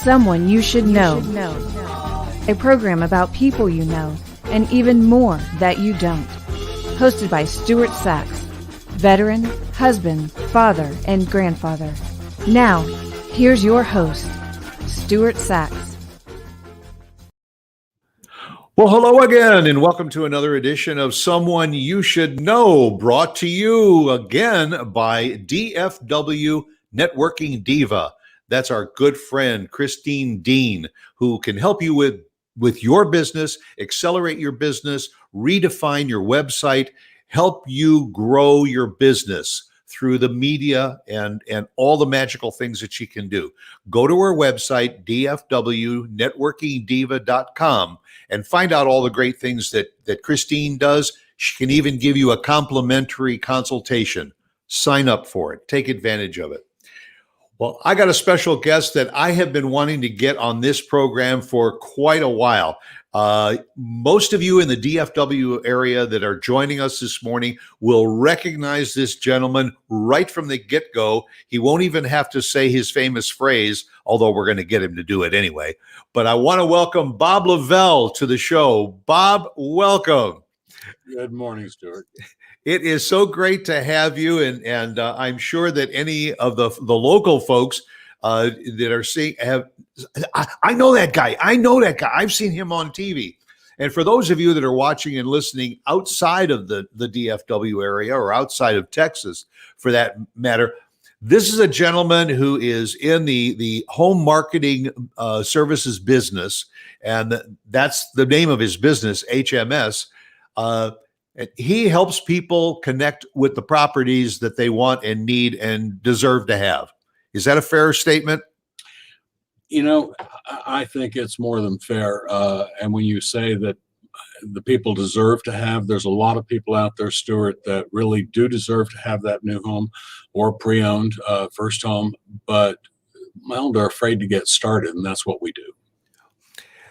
Someone You Should Know. A program about people you know and even more that you don't. Hosted by Stuart Sax, veteran, husband, father, and grandfather. Now, here's your host, Stuart Sax. Well, hello again, and welcome to another edition of Someone You Should Know, brought to you again by DFW Networking Diva. That's our good friend, Christine Dean, who can help you with your business, accelerate your business, redefine your website, help you grow your business through the media and all the magical things that she can do. Go to her website, dfwnetworkingdiva.com, and find out all the great things that Christine does. She can even give you a complimentary consultation. Sign up for it. Take advantage of it. Well, I got a special guest that I have been wanting to get on this program for quite a while. Most of you in the DFW area that are joining us this morning will recognize this gentleman right from the get-go. He won't even have to say his famous phrase, although we're going to get him to do it anyway. But I want to welcome Bob Lovell to the show. Bob, welcome. Good morning, Stuart. It is so great to have you, and I'm sure that any of the local folks that are seeing I know that guy. I've seen him on TV. And for those of you that are watching and listening outside of the DFW area or outside of Texas, for that matter, this is a gentleman who is in the home marketing services business, and that's the name of his business, H.M.S. He helps people connect with the properties that they want and need and deserve to have. Is that a fair statement? You know, I think it's more than fair. And when you say that the people deserve to have, there's a lot of people out there, Stuart, that really do deserve to have that new home or pre-owned first home, but well, they're afraid to get started, and that's what we do.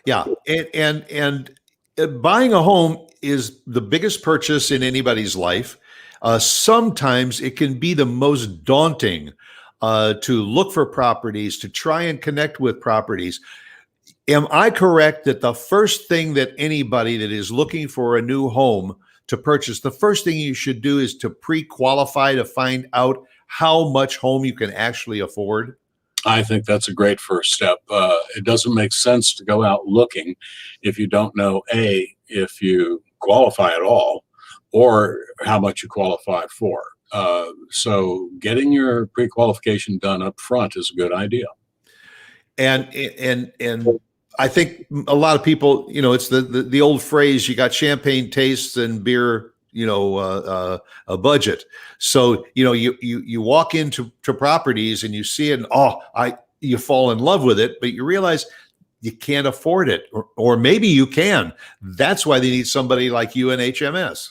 Yeah, and buying a home is the biggest purchase in anybody's life. Sometimes it can be the most daunting to look for properties, to try and connect with properties. Am I correct that the first thing that anybody that is looking for a new home to purchase, the first thing you should do is to pre-qualify to find out how much home you can actually afford? I think that's a great first step. It doesn't make sense to go out looking if you don't know, A, if you qualify at all, or how much you qualify for. So getting your pre-qualification done up front is a good idea. And I think a lot of people, it's the old phrase, you got champagne tastes and beer, a budget. So, you walk into properties and you see it and you fall in love with it, but you realize you can't afford it, or maybe you can. That's why they need somebody like you and HMS.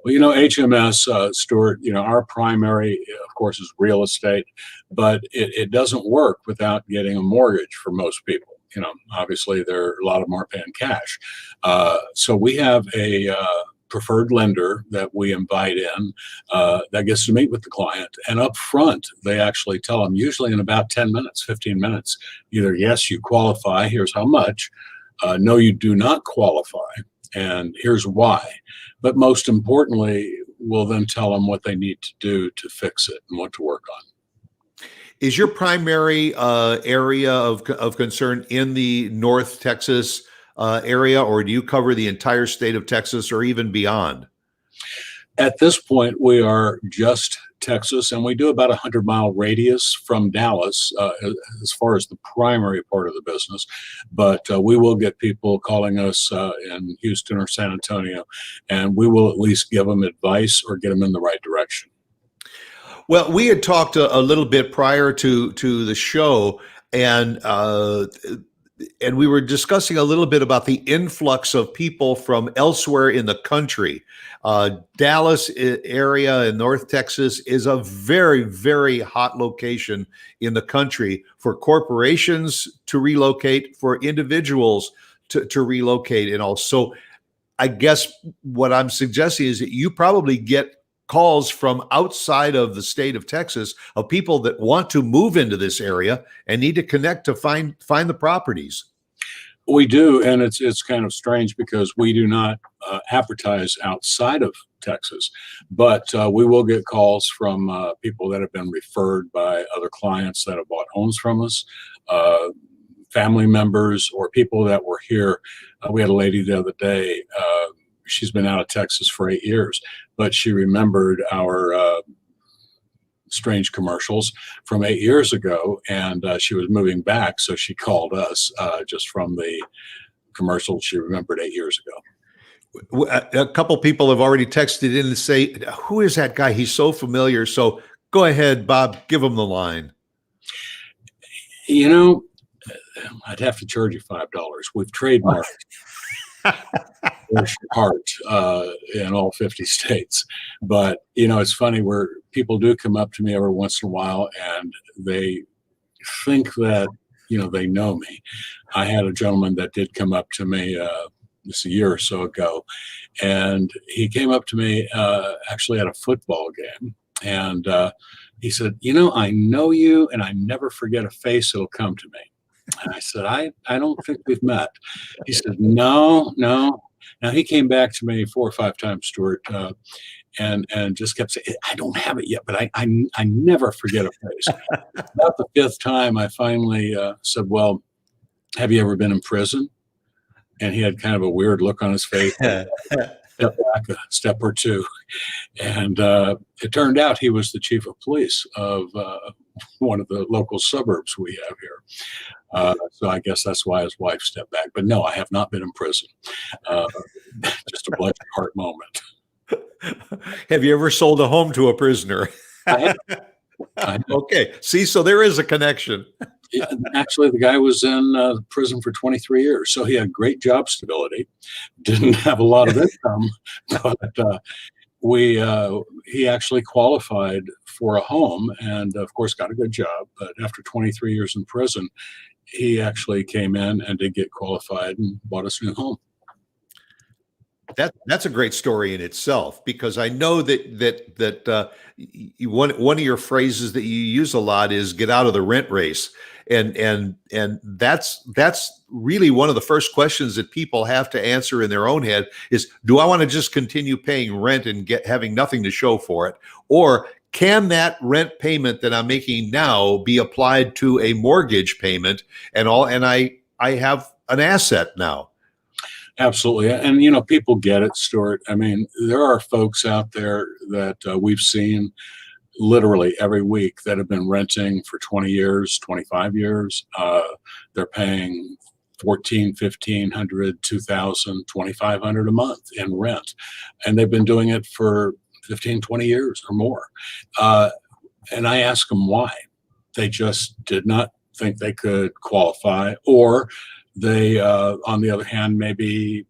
Well, HMS, Stuart, our primary, of course, is real estate, but it doesn't work without getting a mortgage for most people. Obviously, a lot of them are paying cash. So we have a preferred lender that we invite in that gets to meet with the client. And up front, they actually tell them, usually in about 10 minutes, 15 minutes, either, yes, you qualify, here's how much. No, you do not qualify, and here's why. But most importantly, we'll then tell them what they need to do to fix it and what to work on. Is your primary area of concern in the North Texas area, or do you cover the entire state of Texas or even beyond? At this point, we are just Texas, and we do about 100-mile radius from Dallas as far as the primary part of the business. But we will get people calling us in Houston or San Antonio, and we will at least give them advice or get them in the right direction. Well, we had talked a little bit prior to the show, and we were discussing a little bit about the influx of people from elsewhere in the country. Dallas area in North Texas is a very, very hot location in the country for corporations to relocate, for individuals to relocate, and also I guess what I'm suggesting is that you probably get calls from outside of the state of Texas of people that want to move into this area and need to connect to find the properties. We do, and it's kind of strange because we do not advertise outside of Texas, but we will get calls from people that have been referred by other clients that have bought homes from us, family members, or people that were here. We had a lady the other day. She's been out of Texas for 8 years, but she remembered our strange commercials from 8 years ago, and she was moving back, so she called us just from the commercials she remembered 8 years ago. A couple people have already texted in to say, who is that guy? He's so familiar. So go ahead, Bob, give him the line. You know, I'd have to charge you $5. We've trademarked Bless Your Heart in all 50 states. But, it's funny where people do come up to me every once in a while and they think that, they know me. I had a gentleman that did come up to me just a year or so ago, and he came up to me actually at a football game. And he said, I know you and I never forget a face that'll come to me. And I said, I don't think we've met. He said, no. Now he came back to me 4 or 5 times, Stuart, and just kept saying, I don't have it yet, but I never forget a face. About the 5th time, I finally said, well, have you ever been in prison? And he had kind of a weird look on his face. Step back a step or two. And it turned out he was the chief of police of one of the local suburbs we have here. So I guess that's why his wife stepped back. But no, I have not been in prison. Just a Bless Your Heart moment. Have you ever sold a home to a prisoner? I have. Okay. See, so there is a connection. Yeah, actually, the guy was in prison for 23 years, so he had great job stability. Didn't have a lot of income, but he actually qualified for a home, and of course got a good job. But after 23 years in prison, he came in and did get qualified and bought us a new home. That's a great story in itself, because I know that one of your phrases that you use a lot is "get out of the rent race," and that's really one of the first questions that people have to answer in their own head is, do I want to just continue paying rent and having nothing to show for it, or can that rent payment that I'm making now be applied to a mortgage payment and I have an asset now? Absolutely. And, people get it, Stuart. I mean, there are folks out there that we've seen literally every week that have been renting for 20 years, 25 years. They're paying $1,400, $1,500, $2,000, $2,500 a month in rent. And they've been doing it for 15, 20 years or more. And I ask them why. They just did not think they could qualify, or they, on the other hand, maybe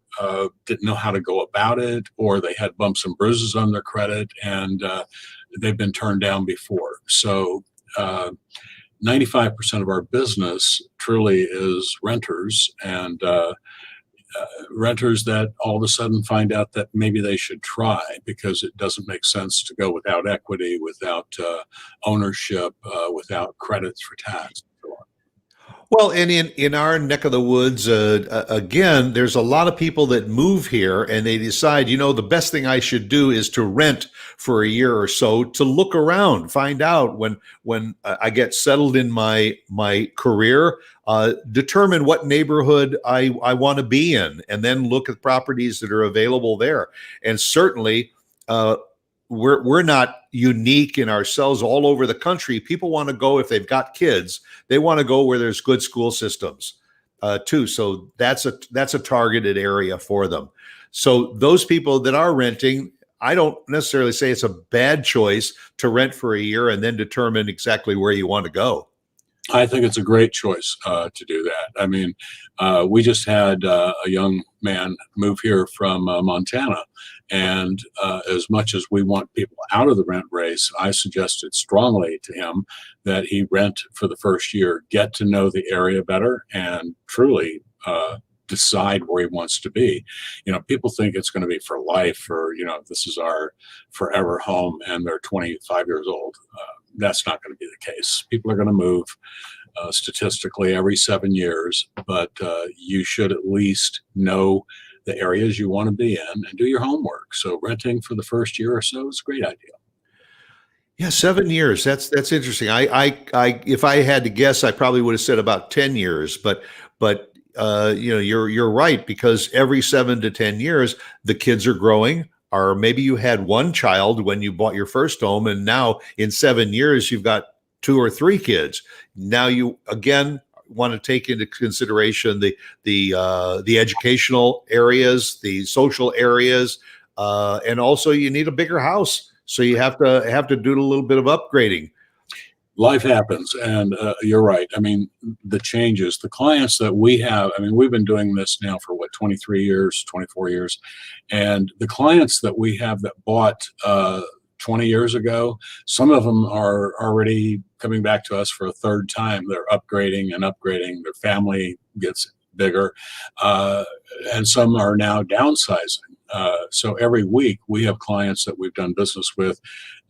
didn't know how to go about it, or they had bumps and bruises on their credit, and they've been turned down before. So 95% of our business truly is renters, and renters that all of a sudden find out that maybe they should try, because it doesn't make sense to go without equity, without ownership, without credits for tax. Well, and in our neck of the woods, again, there's a lot of people that move here and they decide, the best thing I should do is to rent for a year or so to look around, find out when I get settled in my career, determine what neighborhood I want to be in, and then look at properties that are available there. And certainly, we're not unique in ourselves. All over the country, people want to go, if they've got kids, they want to go where there's good school systems too. So that's a targeted area for them. So those people that are renting, I don't necessarily say it's a bad choice to rent for a year and then determine exactly where you want to go. I think it's a great choice to do that. I mean, we just had a young man move here from Montana. And as much as we want people out of the rent race, I suggested strongly to him that he rent for the first year, get to know the area better, and truly decide where he wants to be. People think it's going to be for life, or this is our forever home, and they're 25 years old. That's not going to be the case. People are going to move statistically every 7 years, but you should at least know the areas you want to be in and do your homework. So renting for the first year or so is a great idea. Yeah, 7 years. That's interesting. If I had to guess, I probably would have said about 10 years. But you're right, because every 7 to 10 years, the kids are growing. Or maybe you had one child when you bought your first home, and now in 7 years you've got 2 or 3 kids. Now you again want to take into consideration the educational areas, the social areas, and also you need a bigger house. So you have to do a little bit of upgrading. Life happens, and you're right. I mean, the changes, the clients that we have, I mean, we've been doing this now for 23 years, 24 years. And the clients that we have that bought 20 years ago, some of them are already coming back to us for a third time. They're upgrading and upgrading. Their family gets bigger, and some are now downsizing. So every week we have clients that we've done business with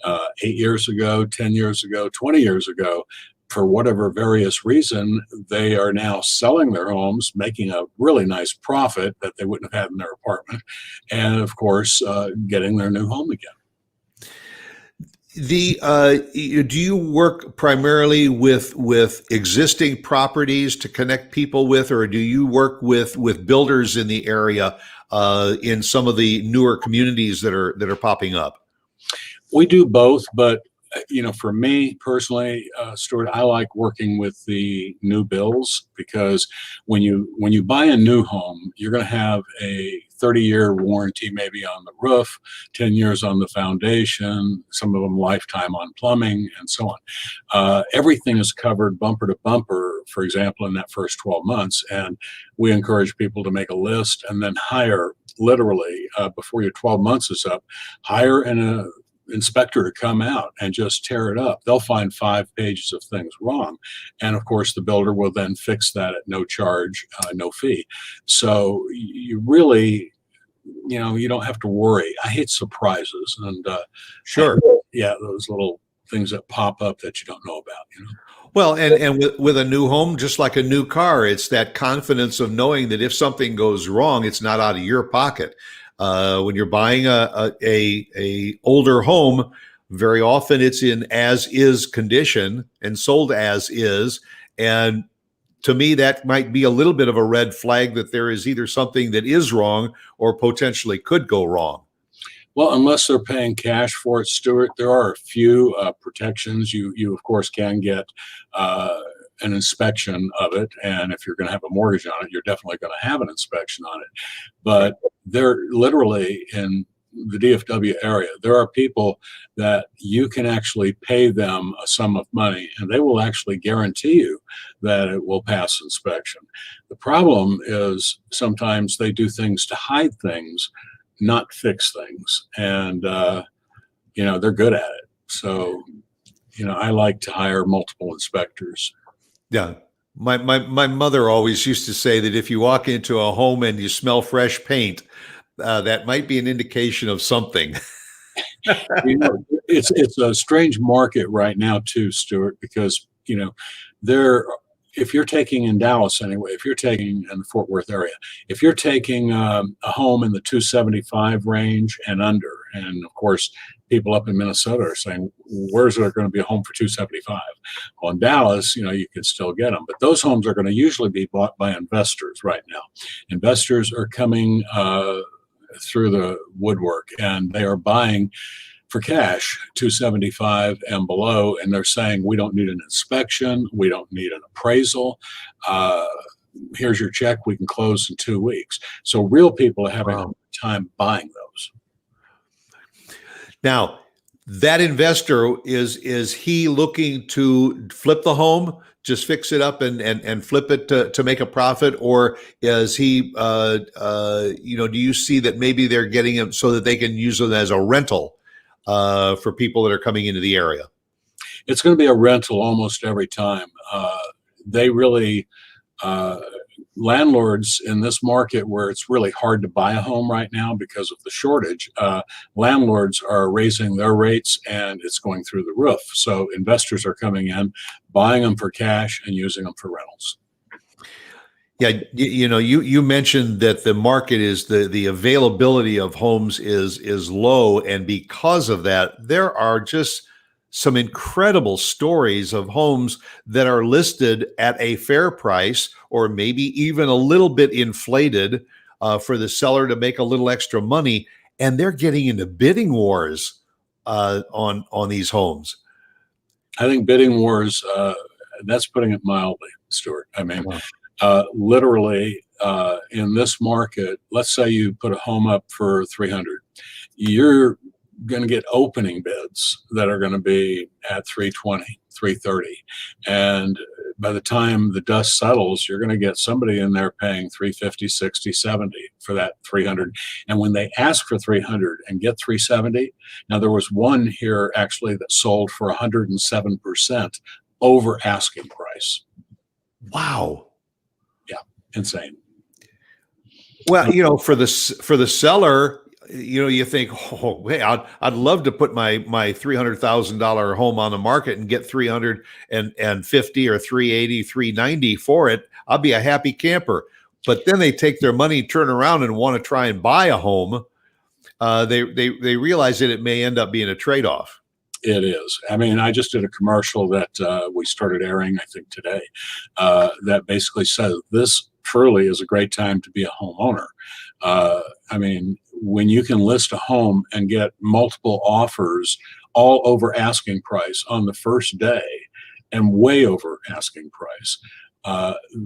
8 years ago, 10 years ago, 20 years ago. For whatever various reason, they are now selling their homes, making a really nice profit that they wouldn't have had in their apartment, and of course, getting their new home again. Do you work primarily with existing properties to connect people with, or do you work with builders in the area in some of the newer communities that are popping up? We do both, but for me personally, Stuart, I like working with the new builds, because when you buy a new home, you're going to have a 30-year warranty maybe on the roof, 10 years on the foundation, some of them lifetime on plumbing, and so on. Everything is covered bumper to bumper, for example, in that first 12 months. And we encourage people to make a list and then hire, literally, before your 12 months is up, hire an inspector to come out and just tear it up. They'll find 5 pages of things wrong. And of course, the builder will then fix that at no charge, no fee. So you really, you don't have to worry. I hate surprises. And Sure. Yeah, those little things that pop up that you don't know about, Well, and with a new home, just like a new car, it's that confidence of knowing that if something goes wrong, it's not out of your pocket. When you're buying a older home, very often it's in as is condition and sold as is. And to me, that might be a little bit of a red flag that there is either something that is wrong or potentially could go wrong. Well, unless they're paying cash for it, Stuart, there are a few protections. You of course can get an inspection of it, and if you're going to have a mortgage on it, you're definitely going to have an inspection on it. But they're literally in the DFW area. There are people that you can actually pay them a sum of money, and they will actually guarantee you that it will pass inspection. The problem is sometimes they do things to hide things, not fix things, and they're good at it. So I like to hire multiple inspectors. Yeah. My mother always used to say that if you walk into a home and you smell fresh paint, that might be an indication of something. It's a strange market right now too, Stuart, because if you're taking in Dallas anyway, if you're taking in the Fort Worth area, if you're taking a home in the 275 range and under, and of course people up in Minnesota are saying, where's there going to be a home for 275? Well, in Dallas, you can still get them, but those homes are going to usually be bought by investors right now. Investors are coming through the woodwork, and they are buying for cash 275 and below, and they're saying, we don't need an inspection, we don't need an appraisal, here's your check, we can close in 2 weeks. So real people are having a hard time buying those. Now, that investor, is he looking to flip the home, just fix it up and flip it to make a profit? Or is he, do you see that maybe they're getting it so that they can use it as a rental for people that are coming into the area? It's going to be a rental almost every time. They really landlords in this market where it's really hard to buy a home right now because of the shortage, landlords are raising their rates and it's going through the roof. So investors are coming in, buying them for cash and using them for rentals. Yeah, you mentioned that the market is the availability of homes is low, and because of that, there are just some incredible stories of homes that are listed at a fair price, or maybe even a little bit inflated, for the seller to make a little extra money, and they're getting into bidding wars on these homes. I think bidding wars, that's putting it mildly, Stuart. I mean, literally, in this market, let's say you put a home up for 300, you're going to get opening bids that are going to be at 320, 330. And by the time the dust settles, you're going to get somebody in there paying 350, 60, 70 for that 300. And when they ask for 300 and get 370, now there was one here actually that sold for 107% over asking price. Wow. Insane. Well, for the seller, you think, oh, hey, I'd love to put my $300,000 home on the market and get 350 or 380, 390 for it. I'll be a happy camper. But then they take their money, turn around, and want to try and buy a home. They realize that it may end up being a trade-off. It is. I mean, I just did a commercial that we started airing, I think, today, that basically says this truly is a great time to be a homeowner. I mean, when you can list a home and get multiple offers all over asking price on the first day and way over asking price,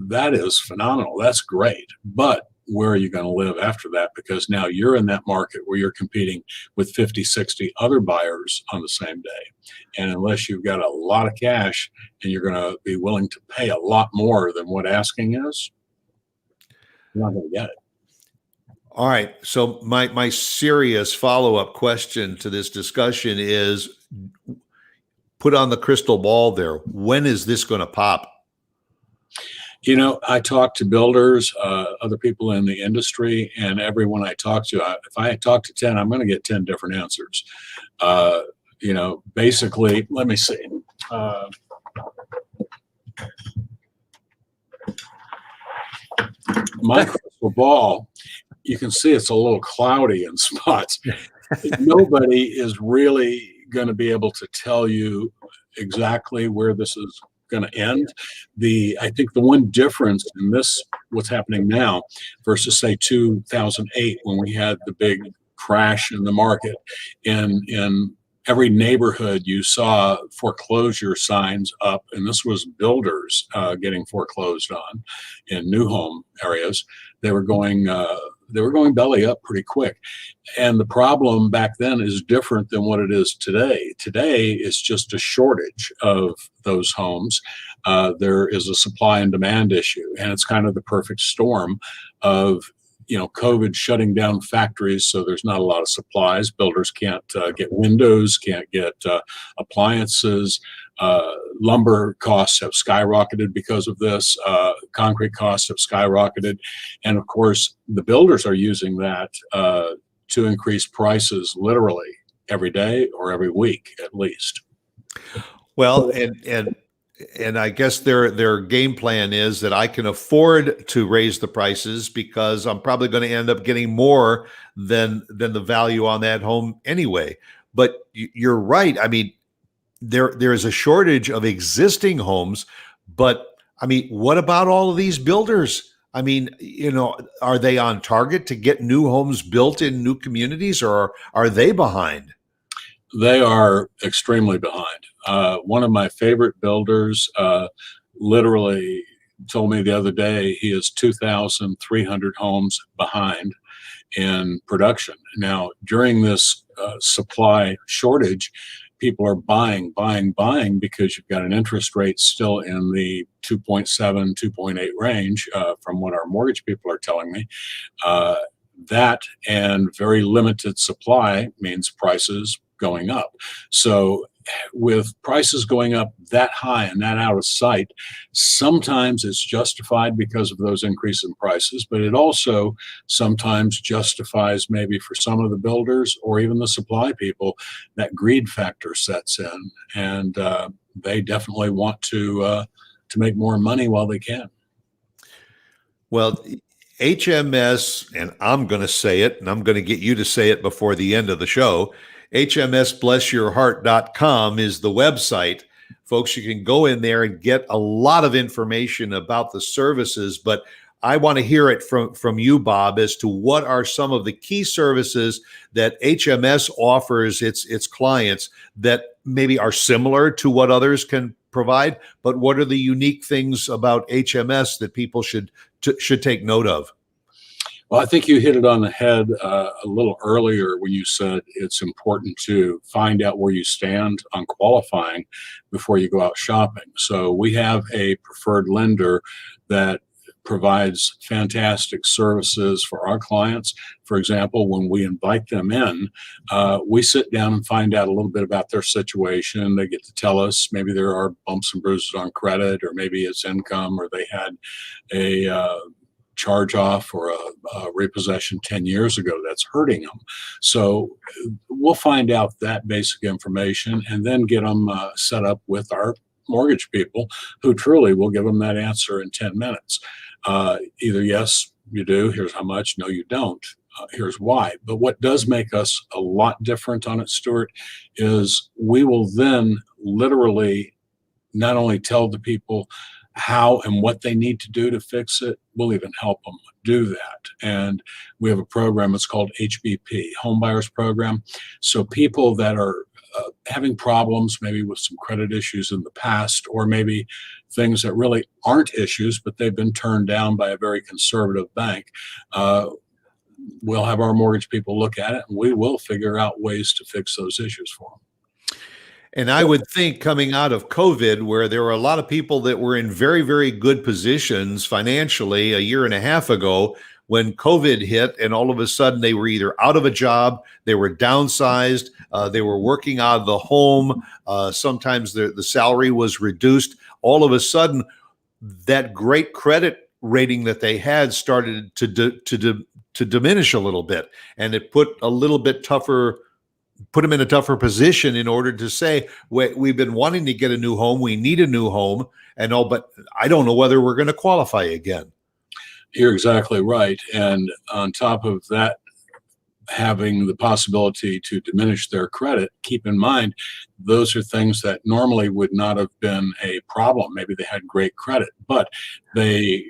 that is phenomenal. That's great. But where are you going to live after that? Because now you're in that market where you're competing with 50, 60 other buyers on the same day. And unless you've got a lot of cash and you're going to be willing to pay a lot more than what asking is, you're not going to get it. All right. So my serious follow-up question to this discussion is, put on the crystal ball there. When is this going to pop? I talk to builders, other people in the industry, and everyone I talk to, if I talk to 10, I'm going to get 10 different answers. Basically, let me see. My crystal ball, you can see it's a little cloudy in spots. Nobody is really going to be able to tell you exactly where this is going to end. I think the one difference in this, what's happening now versus say 2008, when we had the big crash in the market, in every neighborhood you saw foreclosure signs up, and this was builders getting foreclosed on in new home areas. They were going belly up pretty quick. And the problem back then is different than what it is today. Today, it's just a shortage of those homes. There is a supply and demand issue, and it's kind of the perfect storm of COVID shutting down factories, so there's not a lot of supplies. Builders can't get windows, can't get appliances. Lumber costs have skyrocketed because of this. Concrete costs have skyrocketed. And of course, the builders are using that to increase prices literally every day or every week at least. Well, and I guess their game plan is that I can afford to raise the prices because I'm probably going to end up getting more than the value on that home anyway. But you're right. I mean, there is a shortage of existing homes, but I mean, what about all of these builders? I mean, are they on target to get new homes built in new communities, or are they behind? They are extremely behind. One of my favorite builders literally told me the other day he is 2,300 homes behind in production. Now, during this supply shortage, people are buying because you've got an interest rate still in the 2.7, 2.8 range from what our mortgage people are telling me. That and very limited supply means prices going up. So with prices going up that high and that out of sight, sometimes it's justified because of those increases in prices, but it also sometimes justifies, maybe for some of the builders or even the supply people, that greed factor sets in, and they definitely want to make more money while they can. Well, HMS, and I'm going to say it, and I'm going to get you to say it before the end of the show. HMSblessyourheart.com is the website. Folks, you can go in there and get a lot of information about the services, but I want to hear it from you, Bob, as to what are some of the key services that HMS offers its clients that maybe are similar to what others can provide, but what are the unique things about HMS that people should take note of? Well, I think you hit it on the head a little earlier when you said it's important to find out where you stand on qualifying before you go out shopping. So we have a preferred lender that provides fantastic services for our clients. For example, when we invite them in, we sit down and find out a little bit about their situation. They get to tell us maybe there are bumps and bruises on credit, or maybe it's income, or they had a charge off or a repossession 10 years ago that's hurting them. So we'll find out that basic information and then get them set up with our mortgage people, who truly will give them that answer in 10 minutes. Either yes, you do, here's how much, no, you don't, here's why. But what does make us a lot different on it, Stuart, is we will then literally not only tell the people how and what they need to do to fix it, we'll even help them do that. And we have a program, it's called HBP, Home Buyers Program. So people that are having problems, maybe with some credit issues in the past, or maybe things that really aren't issues, but they've been turned down by a very conservative bank, we'll have our mortgage people look at it, and we will figure out ways to fix those issues for them. And I would think, coming out of COVID, where there were a lot of people that were in very, very good positions financially a year and a half ago, when COVID hit and all of a sudden they were either out of a job, they were downsized, they were working out of the home, sometimes the salary was reduced. All of a sudden, that great credit rating that they had started to diminish a little bit, and it put them in a tougher position in order to say, we've been wanting to get a new home, we need a new home, and all, but I don't know whether we're going to qualify again. You're exactly right. And on top of that, having the possibility to diminish their credit, keep in mind, those are things that normally would not have been a problem. Maybe they had great credit, but they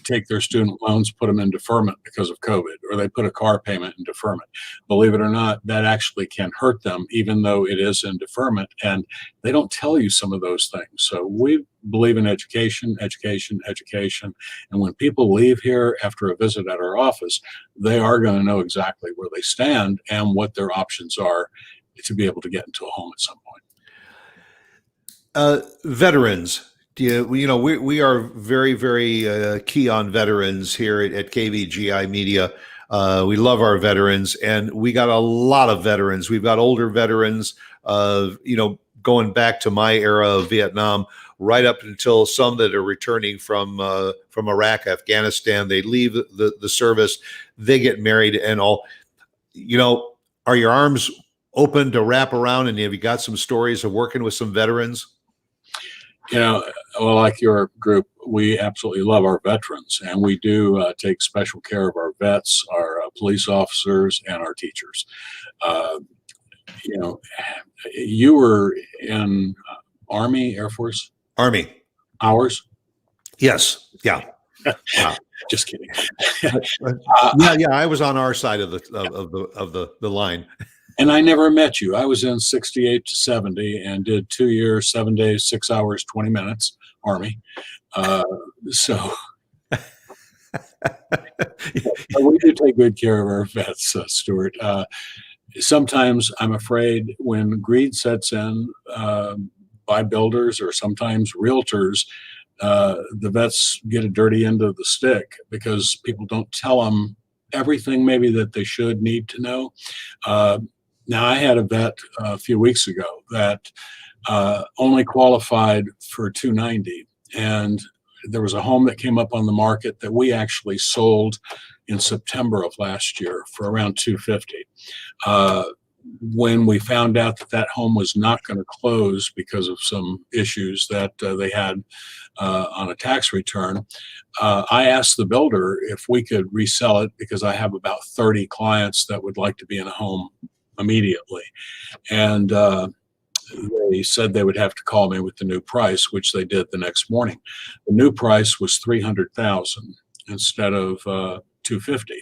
take their student loans, put them in deferment because of COVID, or they put a car payment in deferment. Believe it or not, that actually can hurt them, even though it is in deferment, and they don't tell you some of those things. So we believe in education, education, education. And when people leave here after a visit at our office, they are going to know exactly where they stand and what their options are to be able to get into a home at some point. Veterans. We are very, very key on veterans here at KVGI Media. We love our veterans, and we got a lot of veterans. We've got older veterans, going back to my era of Vietnam, right up until some that are returning from Iraq, Afghanistan. They leave the service, they get married, and all. Are your arms open to wrap around? And have you got some stories of working with some veterans? Well, like your group, we absolutely love our veterans, and we do take special care of our vets, our police officers, and our teachers. You were in Army, Air Force? Army. Ours? Yes. Yeah. Just kidding. Yeah. I was on our side of the line. And I never met you. I was in 68 to 70 and did 2 years, 7 days, 6 hours, 20 minutes, Army. So we do take good care of our vets, Stuart. Sometimes I'm afraid when greed sets in by builders or sometimes realtors, the vets get a dirty end of the stick because people don't tell them everything maybe that they should need to know. Now, I had a vet a few weeks ago that only qualified for 290, and there was a home that came up on the market that we actually sold in September of last year for around 250. When we found out that that home was not going to close because of some issues that they had on a tax return, I asked the builder if we could resell it because I have about 30 clients that would like to be in a home immediately. And they said they would have to call me with the new price, which they did the next morning. The new price was 300,000 instead of 250.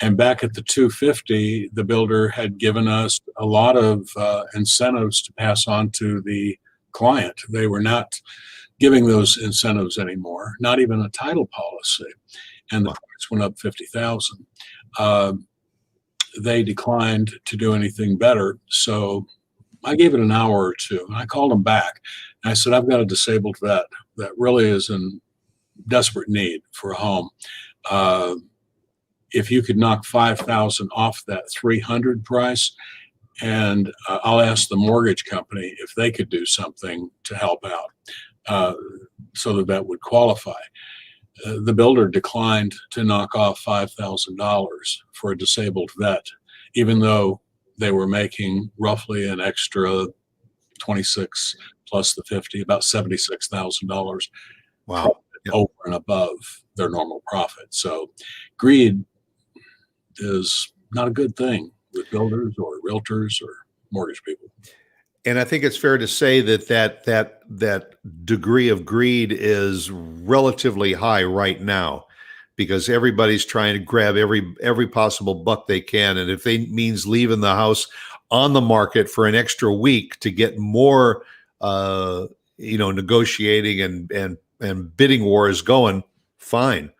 And back at the 250, the builder had given us a lot of incentives to pass on to the client. They were not giving those incentives anymore, not even a title policy. And the price went up 50,000. They declined to do anything better. So I gave it an hour or two, and I called them back. And I said, I've got a disabled vet that really is in desperate need for a home. If you could knock 5,000 off that 300 price, and I'll ask the mortgage company if they could do something to help out so the vet would qualify. The builder declined to knock off $5,000 for a disabled vet, even though they were making roughly an extra 26 plus the 50, about $76,000. Wow. Over and above their normal profit. So greed is not a good thing with builders or realtors or mortgage people. And I think it's fair to say that degree of greed is relatively high right now, because everybody's trying to grab every possible buck they can, and if it means leaving the house on the market for an extra week to get more, negotiating and bidding wars going, fine.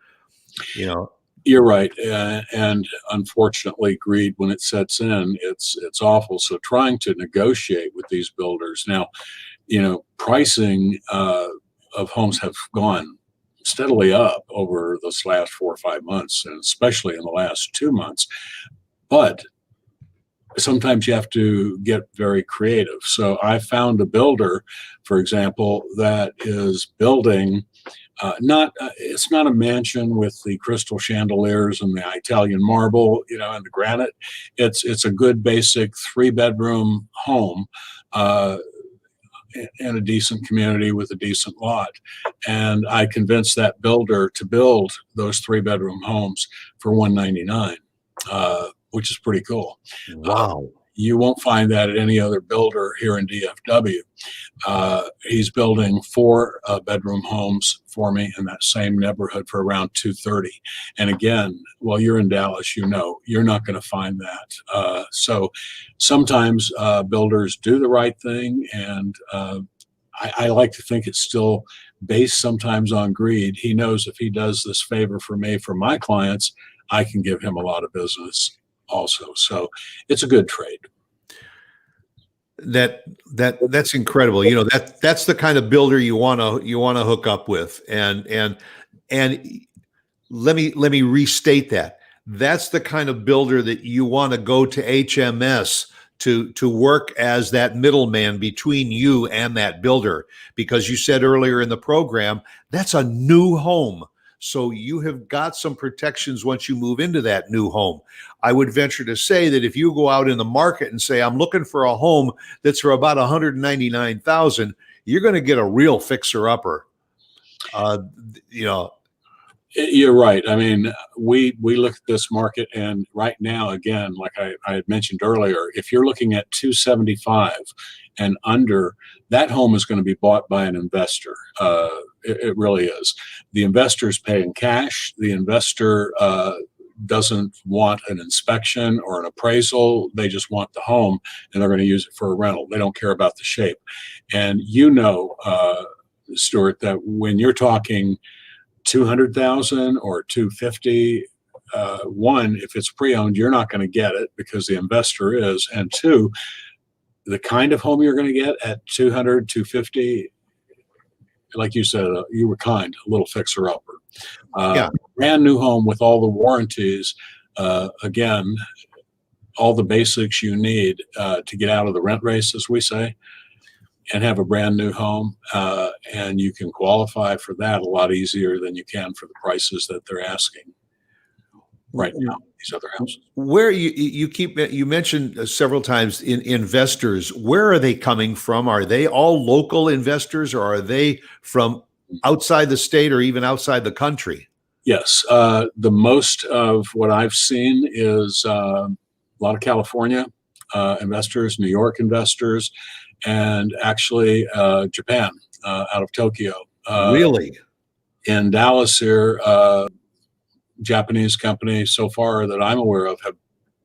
You're right, and unfortunately, greed, when it sets in, it's awful. So trying to negotiate with these builders now, pricing of homes have gone steadily up over this last 4 or 5 months, and especially in the last 2 months. But sometimes you have to get very creative. So I found a builder, for example, that is building. It's not a mansion with the crystal chandeliers and the Italian marble, and the granite. It's a good basic 3-bedroom home in a decent community with a decent lot. And I convinced that builder to build those 3-bedroom homes for $199, which is pretty cool. Wow. You won't find that at any other builder here in DFW. He's building 4-bedroom homes for me in that same neighborhood for around $230. And again, well, you're in Dallas, you're not going to find that. So sometimes builders do the right thing, and I like to think it's still based sometimes on greed. He knows if he does this favor for me, for my clients, I can give him a lot of business also. So it's a good trade. That's incredible. That's the kind of builder you want to hook up with. And let me restate that. That's the kind of builder that you want to go to H.M.S. to work as that middleman between you and that builder, because you said earlier in the program, that's a new home. So you have got some protections once you move into that new home. I would venture to say that if you go out in the market and say, I'm looking for a home that's for about $199,000, you're going to get a real fixer-upper. You're right. I mean, we look at this market, and right now, again, like I had mentioned earlier, if you're looking at 275 and under, that home is going to be bought by an investor. It really is. The investor is paying cash. The investor doesn't want an inspection or an appraisal. They just want the home, and they're going to use it for a rental. They don't care about the shape. And Stuart, that when you're talking 200,000 or 250, one, if it's pre-owned, you're not going to get it because the investor is, and two, the kind of home you're going to get at 200, 250, like you said, you were kind, a little fixer-upper. Yeah. Brand new home with all the warranties, again, all the basics you need to get out of the rent race, as we say, and have a brand new home. And you can qualify for that a lot easier than you can for the prices that they're asking right now, these other houses. Where you mentioned several times in investors, where are they coming from? Are they all local investors, or are they from outside the state or even outside the country? Yes. The most of what I've seen is a lot of California investors, New York investors, and actually Japan out of Tokyo. Really? In Dallas here, Japanese company so far that I'm aware of have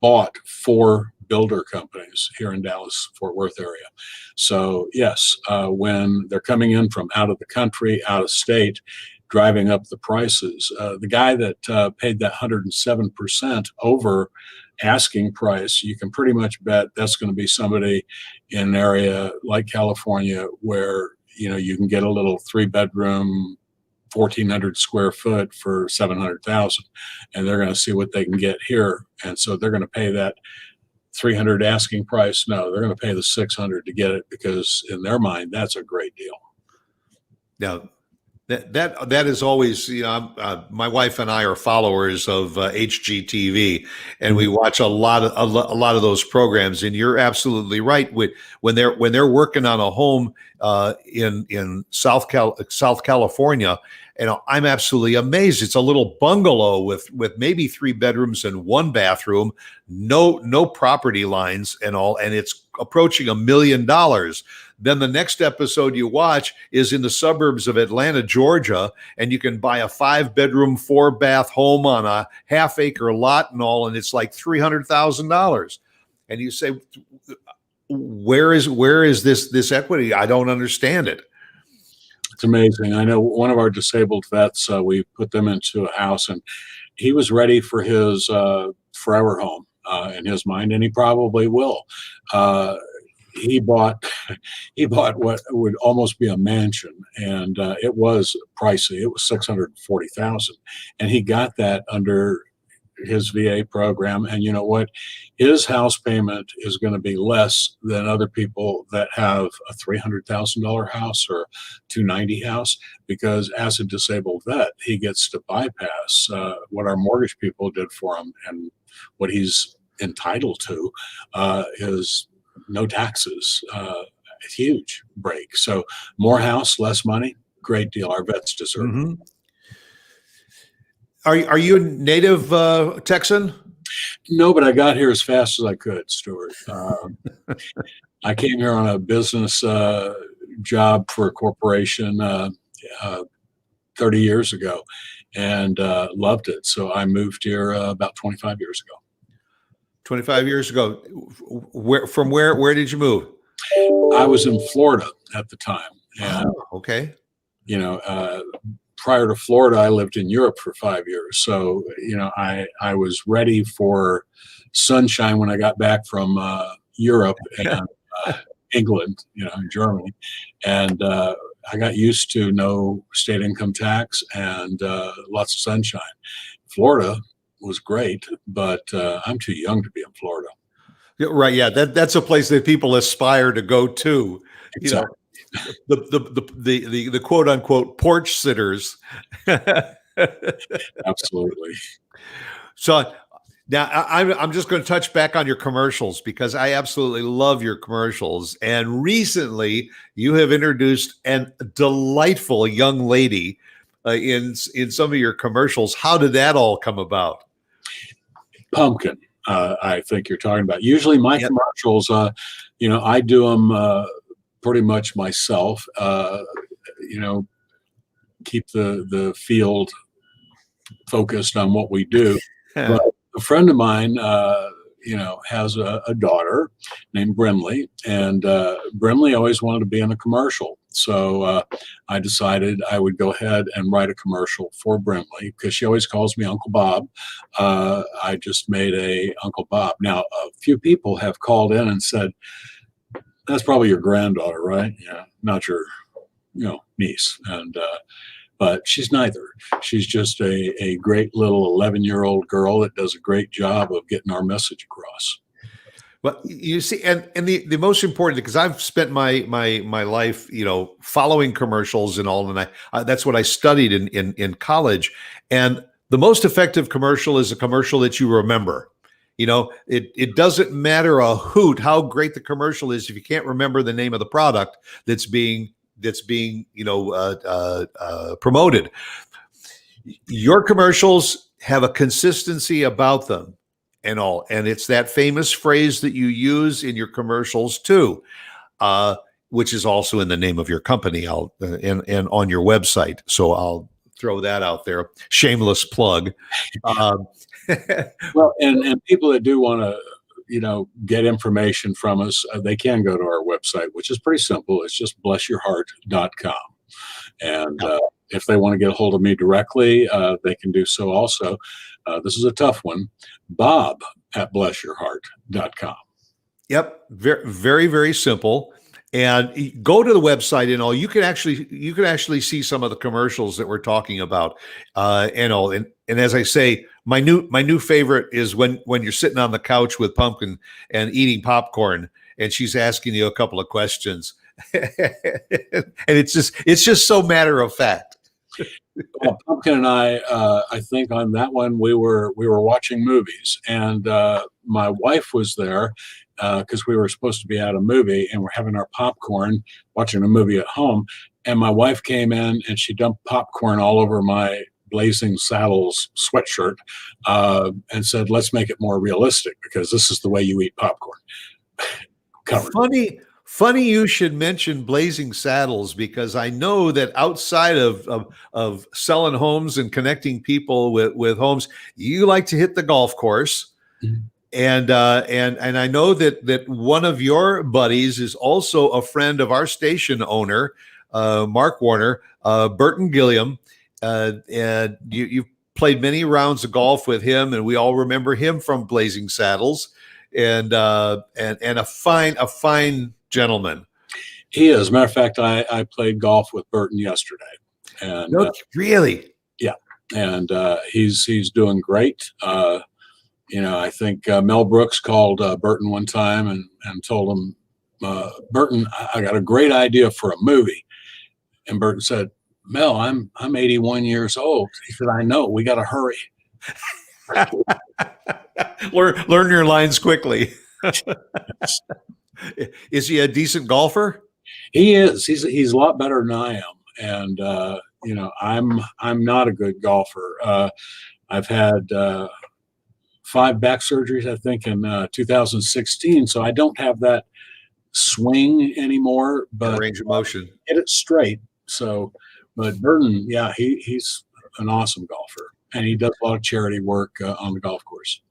bought 4 builder companies here in Dallas, Fort Worth area. So yes, when they're coming in from out of the country, out of state, driving up the prices, the guy that paid that 107% over asking price, you can pretty much bet that's going to be somebody in an area like California where you can get a little 3-bedroom 1,400 square foot for 700,000, and they're going to see what they can get here, and so they're going to pay that 300 asking price. No, they're going to pay the 600 to get it, because in their mind that's a great deal. Now, that is always, my wife and I are followers of HGTV, and we watch a lot of those programs. And you're absolutely right. When they're working on a home in South California, I'm absolutely amazed. It's a little bungalow with maybe 3 bedrooms and 1 bathroom, no property lines and all, and it's approaching $1 million. Then the next episode you watch is in the suburbs of Atlanta, Georgia, and you can buy a 5-bedroom, 4-bath home on a half-acre lot and all, and it's like $300,000. And you say, where is this equity? I don't understand it. It's amazing. I know one of our disabled vets, we put them into a house, and he was ready for his forever home in his mind, and he probably will. He bought what would almost be a mansion, and it was pricey. It was $640,000, and he got that under his VA program. And you know what? His house payment is going to be less than other people that have a $300,000 house or $290,000 house, because as a disabled vet, he gets to bypass what our mortgage people did for him, and what he's entitled to is no taxes. A huge break. So more house, less money, great deal. Our vets deserve it. Are you a native Texan? No, but I got here as fast as I could, Stuart. I came here on a business job for a corporation 30 years ago, and loved it. So I moved here about 25 years ago. 25 years ago. Where did you move? I was in Florida at the time. And, okay. Prior to Florida, I lived in Europe for 5 years. So, I was ready for sunshine when I got back from Europe and England, and Germany. And I got used to no state income tax and lots of sunshine. Florida was great, but I'm too young to be in Florida. Right. Yeah. That's a place that people aspire to go to. Exactly. The quote unquote porch sitters. Absolutely. So now I'm just going to touch back on your commercials, because I absolutely love your commercials. And recently you have introduced a delightful young lady in some of your commercials. How did that all come about? Pumpkin. I think you're talking about. Usually my commercials, I do them pretty much myself, keep the field focused on what we do. But a friend of mine, has a daughter named Brimley, and Brimley always wanted to be in a commercial. So I decided I would go ahead and write a commercial for Brimley, because she always calls me Uncle Bob. I just made a Uncle Bob. Now, a few people have called in and said, that's probably your granddaughter, right? Yeah, not your, niece. And but she's neither. She's just a great little 11-year-old girl that does a great job of getting our message across. Well, you see, and the most important, because I've spent my life, following commercials and all, and that's what I studied in college. And the most effective commercial is a commercial that you remember. It doesn't matter a hoot how great the commercial is if you can't remember the name of the product that's being promoted. Your commercials have a consistency about them and all. And it's that famous phrase that you use in your commercials too, which is also in the name of your company and on your website. So I'll throw that out there. Shameless plug. Well, and people that do want to, get information from us, they can go to our website, which is pretty simple. It's just blessyourheart.com. And if they want to get a hold of me directly, they can do so also. This is a tough one. Bob at blessyourheart.com. Yep. Very, very, very simple. And go to the website and all. You can actually see some of the commercials that we're talking about, and all. And as I say, my new favorite is when you're sitting on the couch with Pumpkin and eating popcorn, and she's asking you a couple of questions, and it's just so matter of fact. Well, Pumpkin and I think on that one we were watching movies, and my wife was there because we were supposed to be at a movie, and we're having our popcorn, watching a movie at home. And my wife came in and she dumped popcorn all over my Blazing Saddles sweatshirt and said, "Let's make it more realistic because this is the way you eat popcorn." Covered. Funny you should mention Blazing Saddles, because I know that outside of selling homes and connecting people with homes, you like to hit the golf course. Mm-hmm. And I know that one of your buddies is also a friend of our station owner, Mark Warner, Burton Gilliam. And you've played many rounds of golf with him, and we all remember him from Blazing Saddles, and a fine gentleman. He is. As a matter of fact, I played golf with Burton yesterday, and really, yeah, and he's doing great. I think Mel Brooks called Burton one time and told him, "Burton, I got a great idea for a movie." And Burton said, "Mel, I'm 81 years old." He said, "I know. We got to hurry." Learn your lines quickly. Is he a decent golfer? He is. He's a lot better than I am, and I'm not a good golfer. I've had 5 back surgeries, I think, in 2016, so I don't have that swing anymore. But range of motion, get it straight. So, but Burton, yeah, he's an awesome golfer, and he does a lot of charity work on the golf course.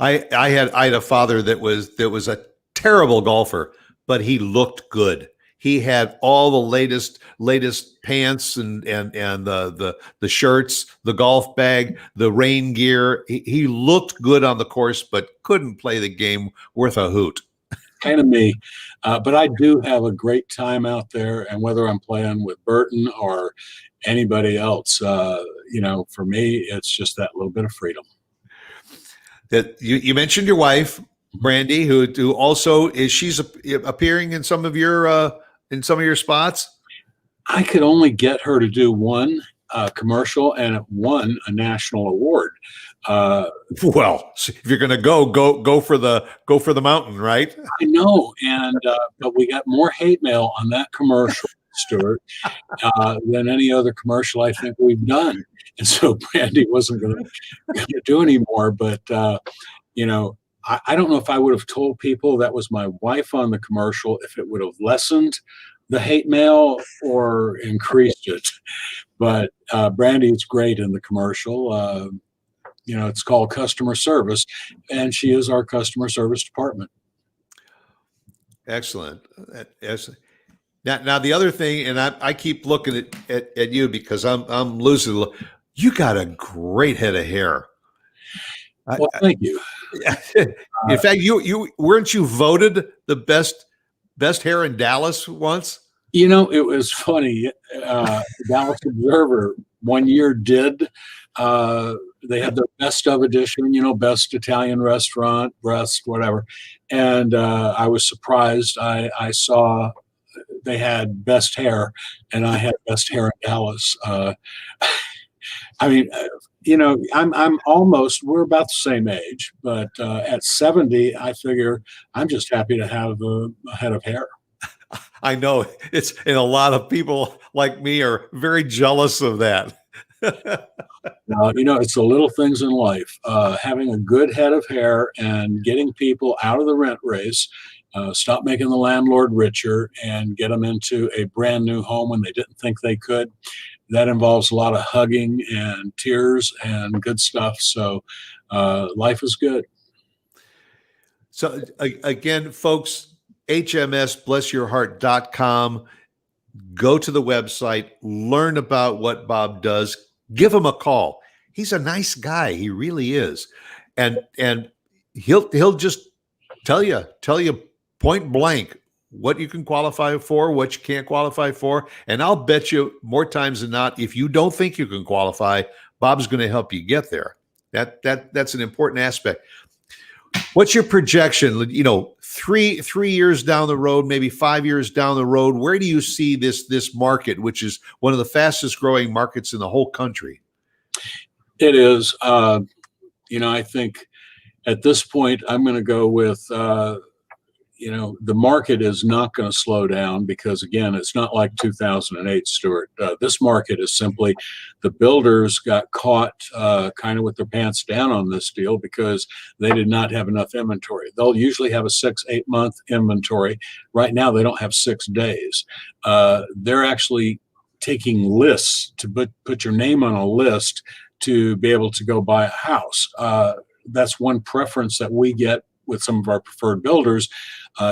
I had a father that was a terrible golfer, but he looked good. He had all the latest pants and the shirts, the golf bag, the rain gear. He looked good on the course, but couldn't play the game worth a hoot. Kind of me, but I do have a great time out there. And whether I'm playing with Burton or anybody else, for me, it's just that little bit of freedom. That you mentioned your wife, Brandy, who also she's appearing in some of your spots. I could only get her to do one commercial, and it won a national award. Well, if you're going to go for the mountain, right? I know, and but we got more hate mail on that commercial, Stuart, than any other commercial I think we've done. And so Brandy wasn't going to do anymore. But I don't know if I would have told people that was my wife on the commercial if it would have lessened the hate mail or increased it. But Brandy's great in the commercial. It's called customer service, and she is our customer service department. Excellent. Now the other thing, and I keep looking at you because I'm losing. You got a great head of hair. Well, thank you. In fact, you weren't you voted the best hair in Dallas once? It was funny. Dallas Observer one year did they had their best of edition, you know, best Italian restaurant, breast, whatever. And I was surprised. I saw they had best hair, and I had best hair in Dallas. I mean, you know, I'm almost, we're about the same age, but at 70, I figure I'm just happy to have a head of hair. I know it's, and a lot of people like me are very jealous of that. You know, it's the little things in life. Having a good head of hair and getting people out of the rent race, stop making the landlord richer, and get them into a brand new home when they didn't think they could. That involves a lot of hugging and tears and good stuff. So life is good. So again, folks, HMSblessyourheart.com. Go to the website, learn about what Bob does, give him a call. He's a nice guy. He really is. And he'll just tell you point blank what you can qualify for, what you can't qualify for. And I'll bet you more times than not, if you don't think you can qualify, Bob's going to help you get there. That's an important aspect. What's your projection? You know, three years down the road, maybe 5 years down the road, where do you see this market, which is one of the fastest growing markets in the whole country? It is. You know, I think at this point, I'm going to go with, you know, the market is not going to slow down because, again, it's not like 2008, Stuart. This market is simply the builders got caught kind of with their pants down on this deal because they did not have enough inventory. They'll usually have a 6-8 month inventory. Right now, they don't have 6 days. They're actually taking lists to put your name on a list to be able to go buy a house. That's one preference that we get with some of our preferred builders,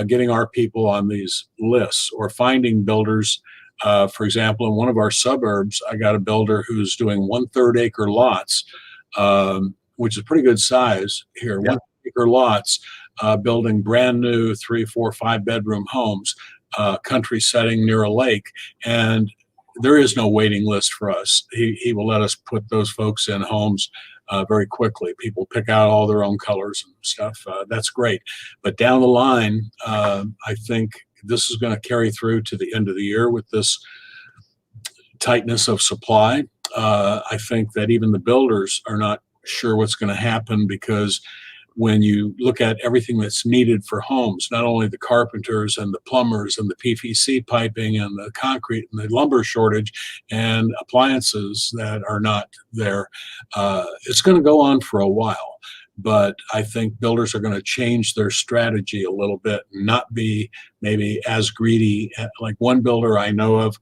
getting our people on these lists or finding builders. For example, in one of our suburbs, I got a builder who's doing 1/3 acre lots, which is pretty good size here. Yeah. 1 acre lots, building brand new 3, 4, 5 bedroom homes, country setting near a lake. And there is no waiting list for us. He will let us put those folks in homes very quickly. People pick out all their own colors and stuff. That's great. But down the line, I think this is going to carry through to the end of the year with this tightness of supply. I think that even the builders are not sure what's going to happen because when you look at everything that's needed for homes, not only the carpenters and the plumbers and the PVC piping and the concrete and the lumber shortage and appliances that are not there, it's going to go on for a while. But I think builders are going to change their strategy a little bit, not be maybe as greedy. Like one builder I know of,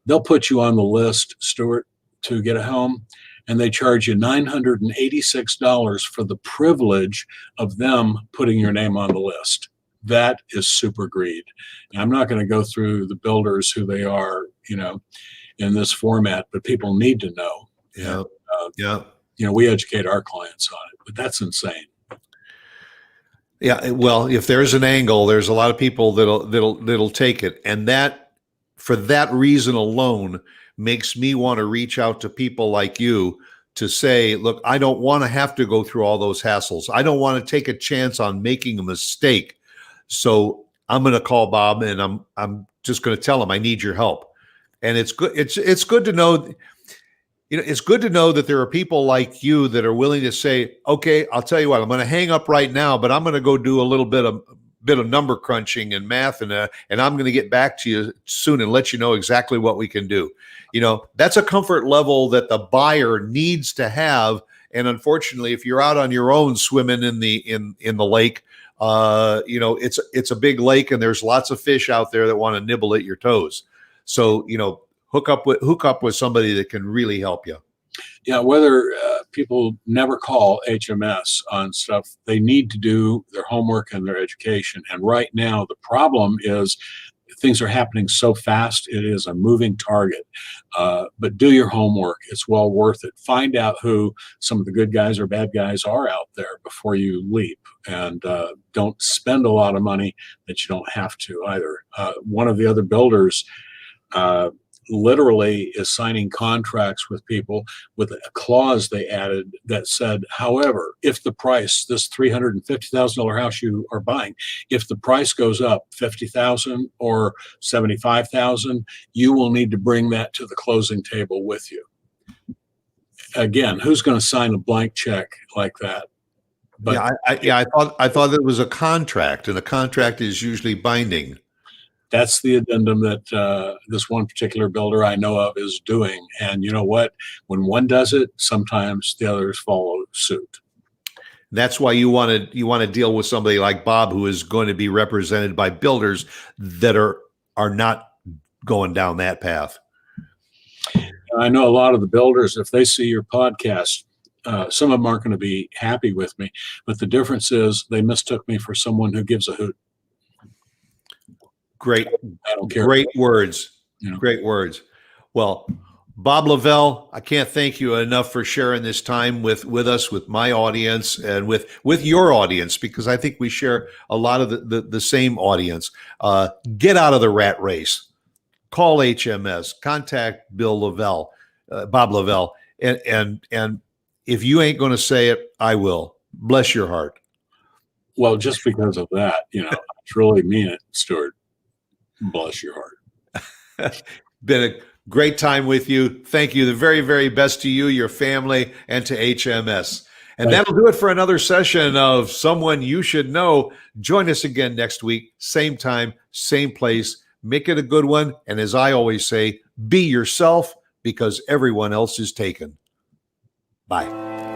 they'll put you on the list, Stuart, to get a home, and they charge you $986 for the privilege of them putting your name on the list. That is super greed. And I'm not going to go through the builders who they are, you know, in this format, but people need to know. Yeah. And, you know, we educate our clients on it, but that's insane. Yeah. Well, if there's an angle, there's a lot of people that'll take it. And that, for that reason alone, makes me want to reach out to people like you to say, look, I don't want to have to go through all those hassles. I don't want to take a chance on making a mistake. So I'm going to call Bob and I'm just going to tell him I need your help. And it's good. It's good to know, you know, it's good to know that there are people like you that are willing to say, okay, I'll tell you what, I'm going to hang up right now, but I'm going to go do a little bit of number crunching and math, and I'm going to get back to you soon and let you know exactly what we can do. You know, that's a comfort level that the buyer needs to have. And unfortunately, if you're out on your own swimming in the lake, you know, it's a big lake and there's lots of fish out there that want to nibble at your toes. So, you know, hook up with somebody that can really help you. Yeah, whether people never call HMS on stuff, they need to do their homework and their education. And right now, the problem is things are happening so fast, it is a moving target. But do your homework. It's well worth it. Find out who some of the good guys or bad guys are out there before you leap. And don't spend a lot of money that you don't have to either. One of the other builders literally is signing contracts with people with a clause they added that said, however, if the price, this $350,000 house you are buying, if the price goes up 50,000 or 75,000, you will need to bring that to the closing table with you. Again, who's going to sign a blank check like that? But I thought it was a contract, and a contract is usually binding. that's the addendum that this one particular builder I know of is doing. And you know what? When one does it, sometimes the others follow suit. That's why you want to deal with somebody like Bob, who is going to be represented by builders that are not going down that path. I know a lot of the builders, if they see your podcast, some of them aren't going to be happy with me, but the difference is they mistook me for someone who gives a hoot. Great, I don't care. great words. You know. Great words. Well, Bob Lovell, I can't thank you enough for sharing this time with us, with my audience, and with your audience, because I think we share a lot of the same audience. Get out of the rat race. Call H.M.S. Contact Bob Lovell, and if you ain't going to say it, I will. Bless your heart. Well, just because of that, I truly mean it, Stuart. Bless your heart. Been a great time with you. Thank you. The very, very best to you, your family, and to H.M.S. And that'll do it for another session of Someone You Should Know. Join us again next week, same time, same place. Make it a good one. And as I always say, be yourself, because everyone else is taken. Bye.